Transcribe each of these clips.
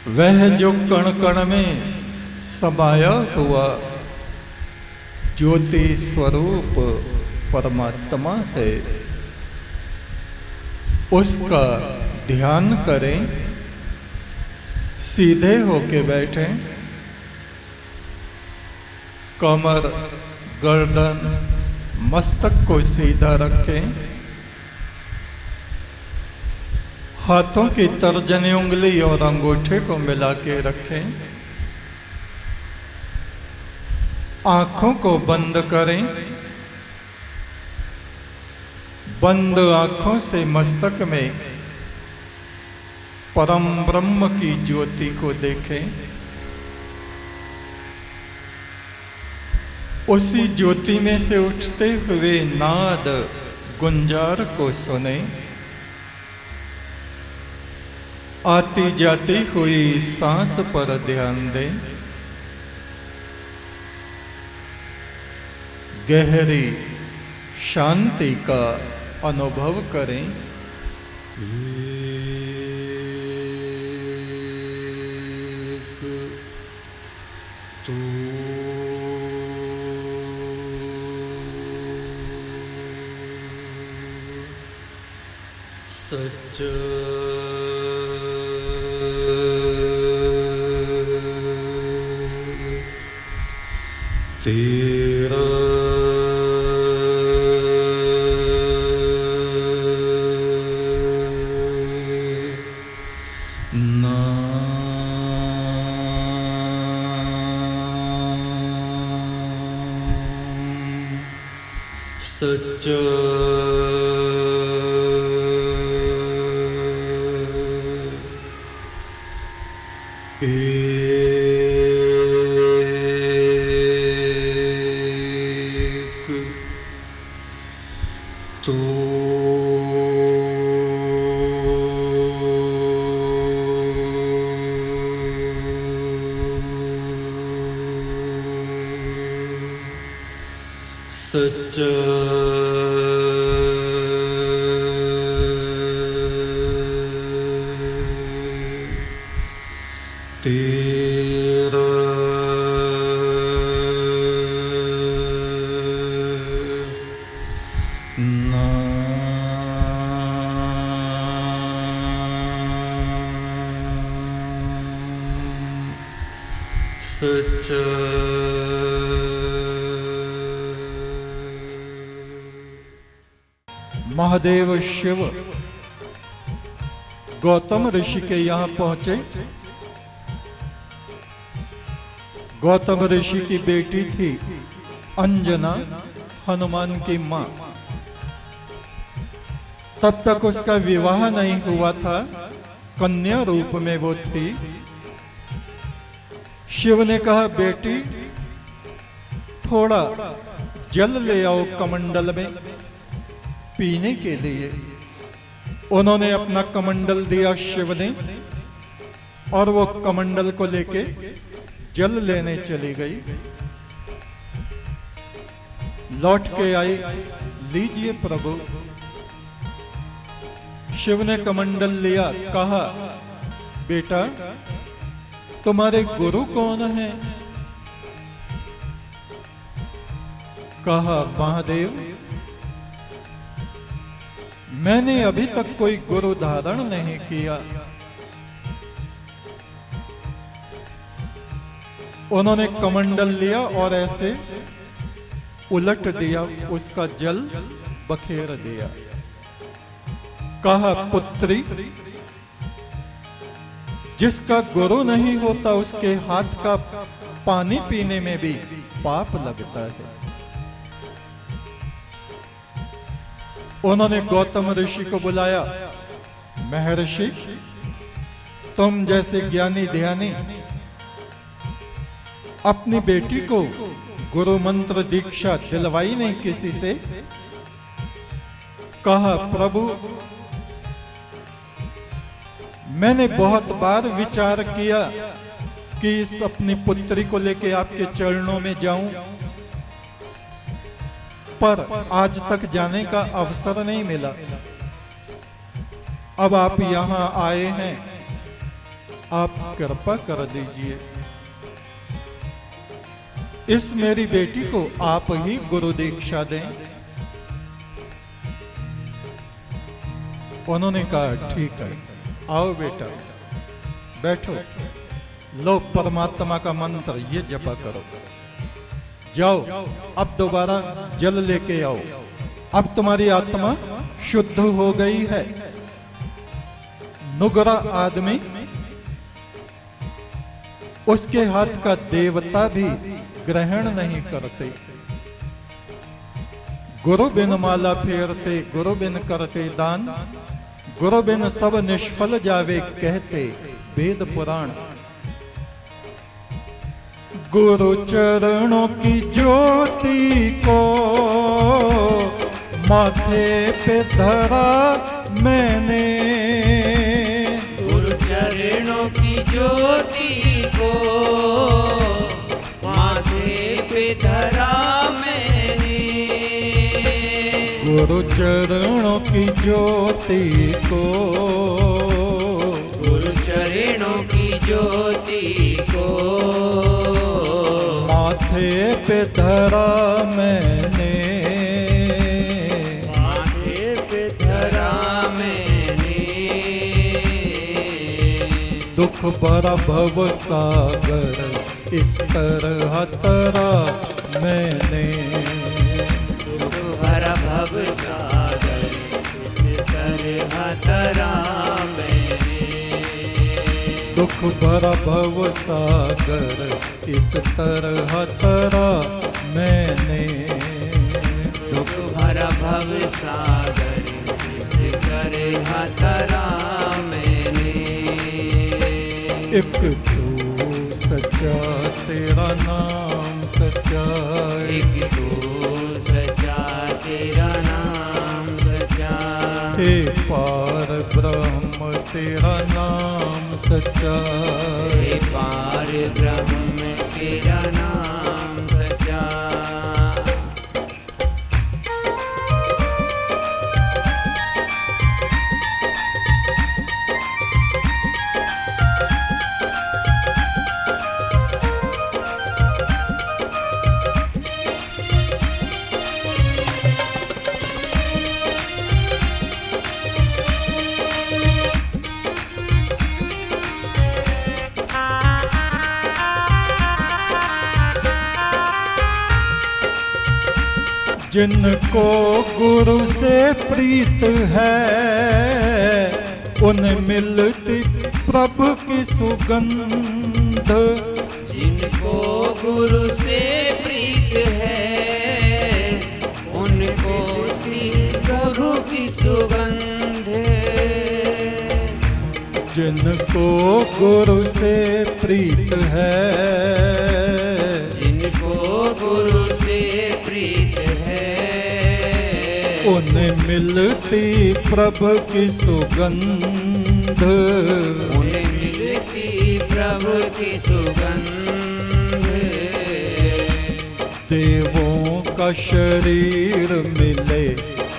वह जो कण कण में समाया हुआ ज्योति स्वरूप परमात्मा है, उसका ध्यान करें। सीधे होके बैठें, कमर, गर्दन, मस्तक को सीधा रखें। हाथों की तर्जनी उंगली और अंगूठे को मिला के रखें। आंखों को बंद करें। बंद आंखों से मस्तक में परम ब्रह्म की ज्योति को देखें। उसी ज्योति में से उठते हुए नाद गुंजार को सुने। आती जाती हुई सांस पर ध्यान दें। गहरी शांति का अनुभव करें। सच तेरा सच सच तेरा सच महादेव शिव गौतम ऋषि के यहाँ पहुंचे। गौतम ऋषि की बेटी थी अंजना, हनुमान की मां। तब तक उसका विवाह नहीं हुआ था, कन्या रूप में वो थी। शिव ने कहा, बेटी थोड़ा जल ले आओ कमंडल में पीने के लिए। उन्होंने अपना कमंडल दिया शिव ने, और वो कमंडल को लेके जल लेने चली गई। लौट के आई, लीजिए प्रभु। शिव ने कमंडल लिया, कहा, बेटा तुम्हारे गुरु कौन है? कहा, महादेव मैंने अभी तक कोई गुरु धारण नहीं किया। उन्होंने कमंडल लिया और ऐसे उलट दिया, उसका जल बखेर दिया। कहा, पुत्री जिसका गुरु नहीं होता उसके हाथ का पानी पीने में भी पाप लगता है। उन्होंने गौतम ऋषि को बुलाया, महर्षि तुम जैसे ज्ञानी ध्यानी अपनी बेटी को गुरु मंत्र दीक्षा दिलवाई नहीं किसी से। कहा, प्रभु मैंने बहुत बार विचार किया कि इस अपनी पुत्री को लेके आपके चरणों में जाऊं, पर आज तक जाने का अवसर नहीं मिला। अब आप यहाँ आए हैं आप कृपा कर दीजिए, इस मेरी बेटी को आप ही गुरु दीक्षा दें। उन्होंने कहा ठीक है, आओ बेटा बैठो, लो परमात्मा का मंत्र ये जपा करो, जाओ अब दोबारा जल लेके आओ, अब तुम्हारी आत्मा शुद्ध हो गई है। नुगरा आदमी, उसके हाथ का देवता भी ग्रहण नहीं करते, गुरु बिन माला फेरते, गुरु बिन करते दान, गुरु बिन सब निष्फल जावे कहते वेद पुराण। गुरु चरणों की ज्योति को माथे पे धरा मैंने, गुरु चरणों की ज्योति को माथे पे धरा मैंने, गुरु चरणों की ज्योति को, गुरु चरणों की ज्योति को माथे पे धरा मैंने, माथे पे धरा मैंने, दुख भरा भव सागर इस तरह तरा मैंने, दुख भरा भव सागर इस तरह तरा मैंने, दुख भरा भव सागर इस तरह तरा मैंने, दुख भरा भव सागर इस तरह तरा मैंने, एक तू सच्चा तेरा नाम सच्चा, एक तो सच्चा तेरा नाम सच्चा, हे पार ब्रह्म तेरा नाम सच्चा, हे पार ब्रह्म तेरा नाम सच्चा, जिनको गुरु से प्रीत है उन्हें मिलती प्रभु की सुगंध, जिनको गुरु से प्रीत है उनको प्रभु की सुगंध, जिनको गुरु से प्रीत है, जिनको गुरु से प्रीत है उन्हें मिलती प्रभु की सुगंध, उन्हें मिलती प्रभु की सुगंध, देवों का शरीर मिले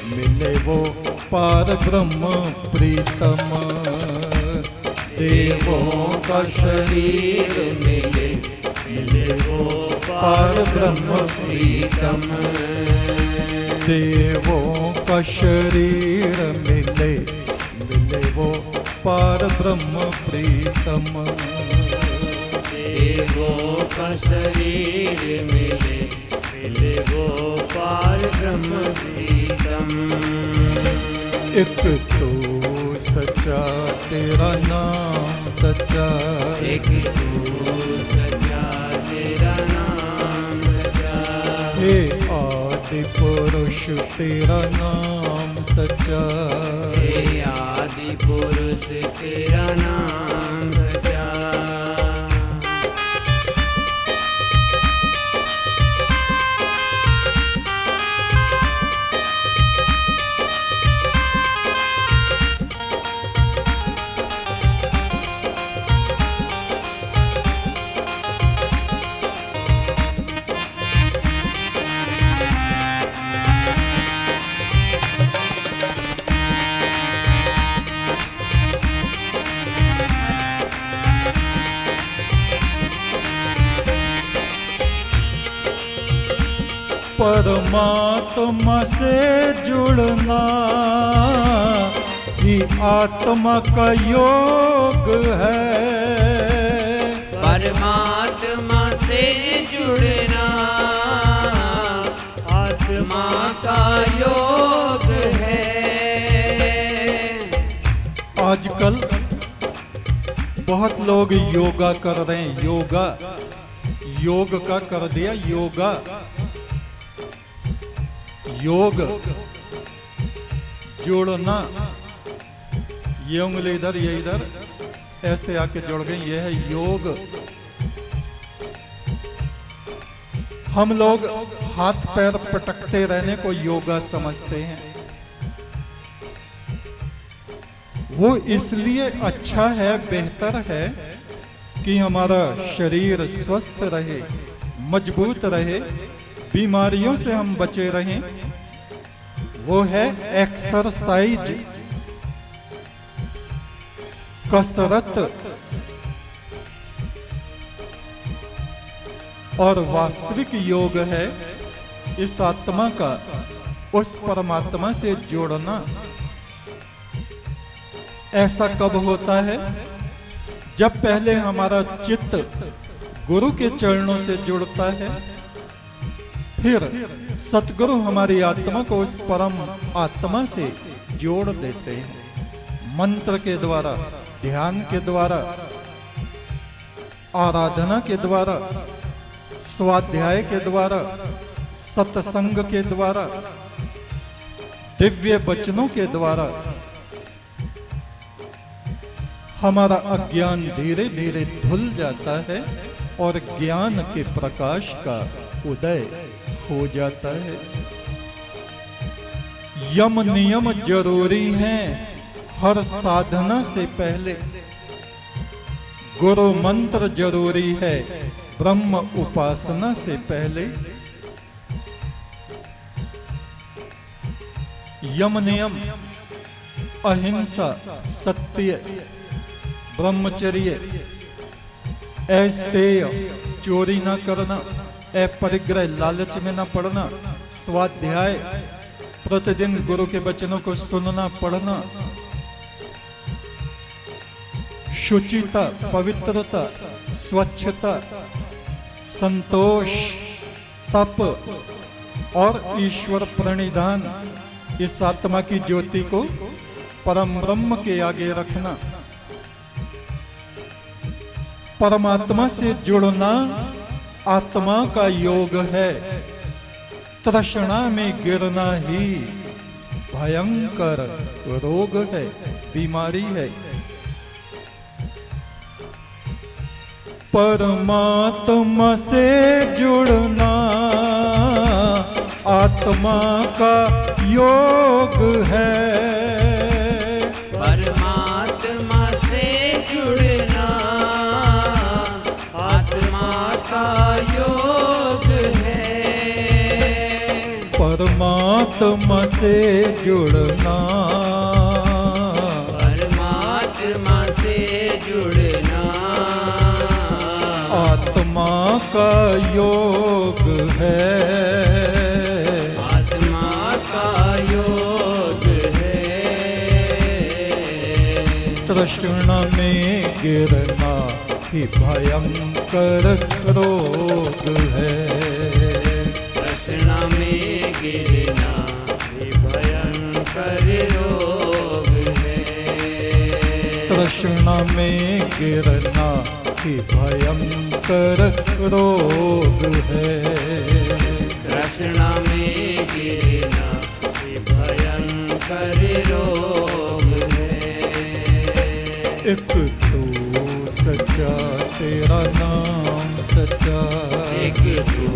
मिले वो पार ब्रह्म प्रीतम, देवों का शरीर मिले मिले वो पार ब्रह्म प्रीतम, देवों का शरीर मिले मिले वो पार ब्रह्म प्रीतम, देवों का शरीर मिले मिले वो पार ब्रह्म प्रीतम, एक तो सच्चा तेरा नाम सच्चा, एक तू सच्चा तेरा नाम सच्चा, हे आदि पुरुष तेरा नाम सच्चा, हे आदि पुरुष तेरा नाम सच्चा, परमात्मा से जुड़ना ही आत्मा का योग है। परमात्मा से जुड़ना आत्मा का योग है। आजकल बहुत लोग योगा कर रहे हैं, योगा योग का कर दिया योगा। योग जोड़ना, ये उंगली इधर ये इधर ऐसे आके जुड़ गई, ये है योग। हम लोग हाथ पैर पटकते रहने को योगा समझते हैं। वो इसलिए अच्छा है, बेहतर है कि हमारा शरीर स्वस्थ रहे, मजबूत रहे, बीमारियों से हम बचे रहें। वो है एक्सरसाइज, कसरत। और वास्तविक योग है इस आत्मा का उस परमात्मा से जोड़ना। ऐसा कब होता है? जब पहले हमारा चित्त गुरु के चरणों से जुड़ता है, फिर सतगुरु हमारी आत्मा को उस परम आत्मा से जोड़ देते हैं। मंत्र के द्वारा, ध्यान के द्वारा, आराधना के द्वारा, स्वाध्याय के द्वारा, सत्संग के द्वारा, दिव्य वचनों के द्वारा हमारा अज्ञान धीरे धीरे धुल जाता है और ज्ञान के प्रकाश का उदय हो जाता है। यम नियम जरूरी हैं हर साधना से पहले। गुरु मंत्र जरूरी है ब्रह्म उपासना से पहले। यम नियम अहिंसा, सत्य, ब्रह्मचर्य, अस्तेय, चोरी ना करना, अपरिग्रह, लालच में ना पड़ना, स्वाध्याय, प्रतिदिन गुरु के वचनों को सुनना पढ़ना, शुचिता, पवित्रता, स्वच्छता, संतोष, तप और ईश्वर प्रणिधान। इस आत्मा की ज्योति को परम ब्रह्म के आगे रखना। परमात्मा से जुड़ना आत्मा का योग है। तृष्णा में गिरना ही भयंकर रोग है, बीमारी है। परमात्मा से जुड़ना आत्मा का योग है। परमात्मा से जुड़ना आत्मा का योग है। परमात्मा से जुड़ना, परमात्मा से जुड़ना आत्मा का योग है। आत्मा का योग है। तृष्णा में गिरना ही भयंकर रोग है। तृष्णा में गिरना ही भयंकर रोग है। तृष्णा में गिरना ही भयंकर रोग है। तृष्णा में गिरना ही भयंकर रोग है। एक तू सच्चा, तेरा नाम सच्चा, एक तू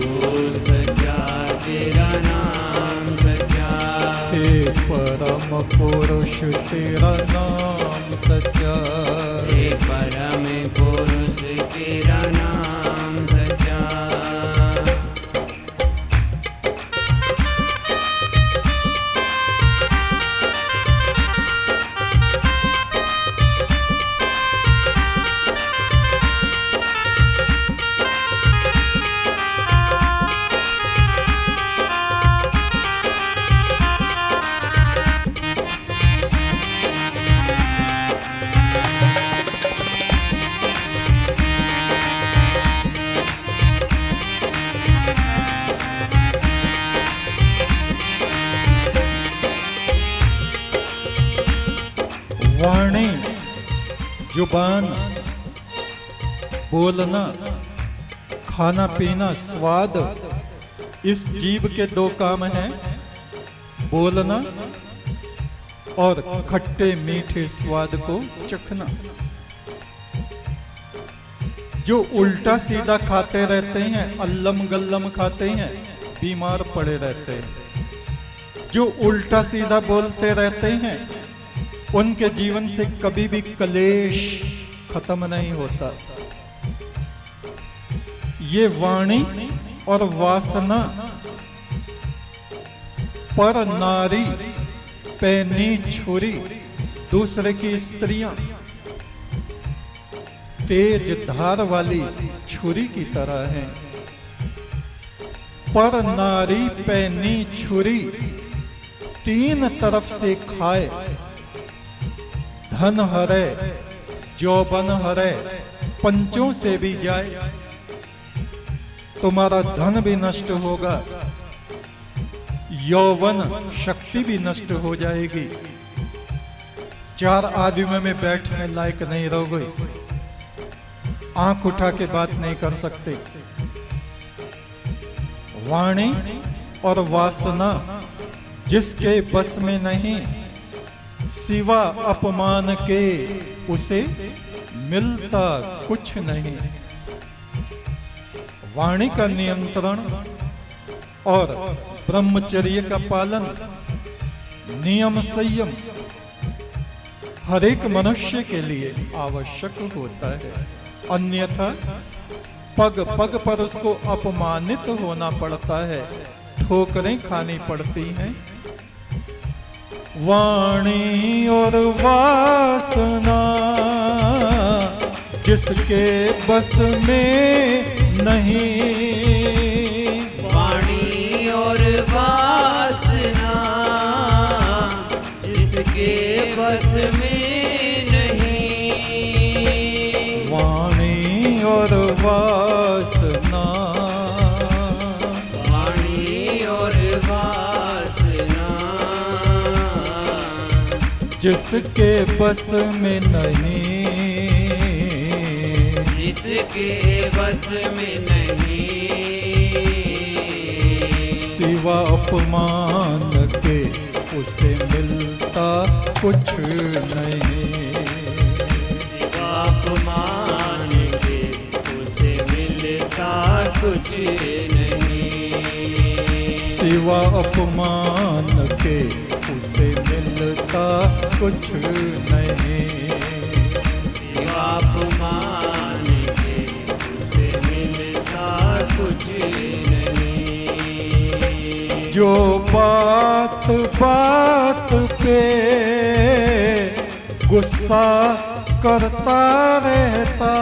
सच्चा, तेरा नाम सच्चा, हे परम पुरुष तेरा नाम सच्चा, हे परम पुरुष तेरा नाम सच्चा। वाणी जुबान, बोलना, खाना पीना, स्वाद, इस जीव के दो काम हैं, बोलना और खट्टे मीठे स्वाद को चखना। जो उल्टा सीधा खाते रहते हैं, अल्लम गल्लम खाते हैं, बीमार पड़े रहते हैं। जो उल्टा सीधा बोलते रहते हैं, उनके जीवन से कभी भी क्लेश खत्म नहीं होता। ये वाणी और वासना पर नारी पैनी छुरी, दूसरे की स्त्रियां तेज धार वाली छुरी की तरह हैं। पर नारी पैनी छुरी तीन तरफ से खाए, धन हरे, जौबन हरे, पंचों से भी जाए। तुम्हारा धन भी नष्ट होगा, यौवन शक्ति भी नष्ट हो जाएगी, चार आदमियों में बैठने लायक नहीं रहोगे, आंख उठा के बात नहीं कर सकते। वाणी और वासना जिसके बस में नहीं, सिवा अपमान के उसे मिलता कुछ नहीं। वाणी का नियंत्रण और ब्रह्मचर्य का पालन, नियम संयम हर एक मनुष्य के लिए आवश्यक होता है, अन्यथा पग पग पर उसको अपमानित होना पड़ता है, ठोकरें खानी पड़ती हैं। वाणी और वासना जिसके बस में नहीं, वाणी और वासना जिसके बस में नहीं। वाणी और वासना, वाणी और वासना जिसके बस में नहीं, जिसके बस में नहीं। सिवा अपमान के उसे मिलता कुछ नहीं। सिवा अपमान के उसे मिलता कुछ नहीं। सिवा अपमान के उसे मिलता कुछ नहीं। सिवा अपमान के उसे मिलता कुछ नहीं। जो बात बात पे गुस्सा करता रहता,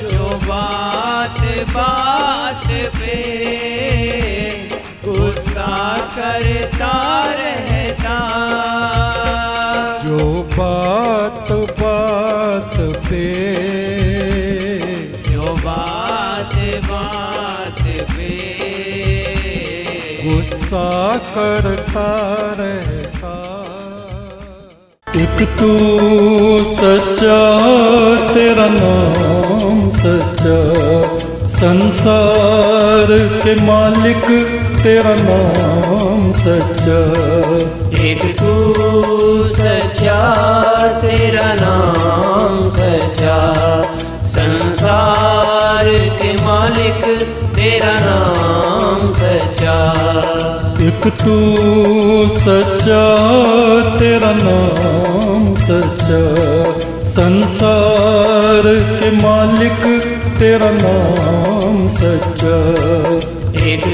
जो बात बात पे गुस्सा करता रहता, जो बात बात पे, जो बात बात पे गुस्सा करता रहता। एक तू सच्चा, तेरा नाम सच्चा, संसार के मालिक तेरा नाम सच्चा। एक तू सच्चा, तेरा नाम सच्चा, संसार के मालिक तेरा नाम सच्चा। एक तू सच्चा, तेरा नाम सच्चा, संसार के मालिक तेरा नाम सच्चा। एक